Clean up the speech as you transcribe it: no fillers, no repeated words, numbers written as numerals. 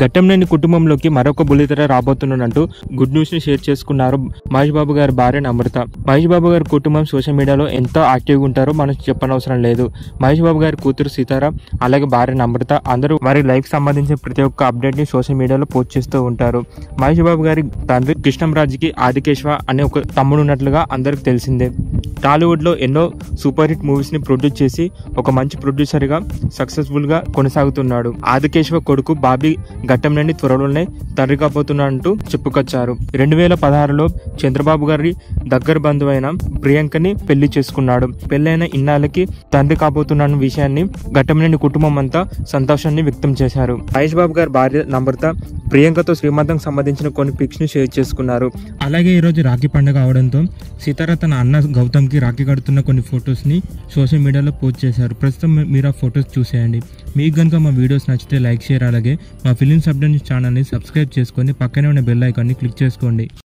ఘట్టంనేని కుటుంబంలోకి మరొక బుల్లితెర రాబోతున్నట్టు గుడ్ న్యూస్ ని షేర్ చేసుకున్నారు మహేష్ బాబు గారి భార్య అమృత. మహేష్ బాబు గారి కుటుంబం సోషల్ మీడియాలో ఎంతో యాక్టివ్గా ఉంటారో మనకు చెప్పనవసరం లేదు. మహేష్ బాబు గారి కూతురు సీతార, అలాగే భార్య అమృత అందరూ వారి లైఫ్ సంబంధించిన ప్రతి ఒక్క అప్డేట్ ని సోషల్ మీడియాలో పోస్ట్ చేస్తూ ఉంటారు. మహేష్ బాబు గారి తండ్రి కృష్ణంరాజుకి ఆదికేశవ అనే ఒక తమ్ముడు ఉన్నట్లుగా అందరికి తెలిసిందే. టాలీవుడ్ లో ఎన్నో సూపర్ హిట్ మూవీస్ ని ప్రొడ్యూస్ చేసి ఒక మంచి ప్రొడ్యూసర్ గా సక్సెస్ఫుల్ గా కొనసాగుతున్నాడు. ఆదికేశవ కొడుకు బాబీ ఘట్టంనేని త్వరలోనే తండ్రి కాబోతున్నట్టు చెప్పుకొచ్చారు. 2016లో చంద్రబాబు గారి దగ్గర బంధువైన ప్రియాంకని పెళ్లి చేసుకున్నాడు. పెళ్లైన ఇన్నాళ్ళకి తండ్రి కాబోతున్న విషయాన్ని ఘట్టంనేని కుటుంబం అంతా సంతోషాన్ని వ్యక్తం చేశారు. మహేష్ బాబు గారి భార్య అమృత ప్రియాంకతో శ్రీమంతం సంబంధించిన కొన్ని పిక్స్ ని షేర్ చేసుకున్నారు. అలాగే ఈరోజు రాఖీ పండుగ అవడంతో సీతార తన అన్న గౌతమ్ కి రాఖీ కడుతున్న కొన్ని ఫొటోస్ ని సోషల్ మీడియాలో పోస్ట్ చేశారు. ప్రస్తుతం మీరు ఆ ఫొటోస్ చూసేయండి. మీకు కనుక మా వీడియోస్ నచ్చితే లైక్, షేర్, అలాగే మా ఫిలిమ్స్ అప్డేట్ ఛానల్ని సబ్స్క్రైబ్ చేసుకొని పక్కనే ఉన్న బెల్ ఐకాన్ని క్లిక్ చేసుకోండి.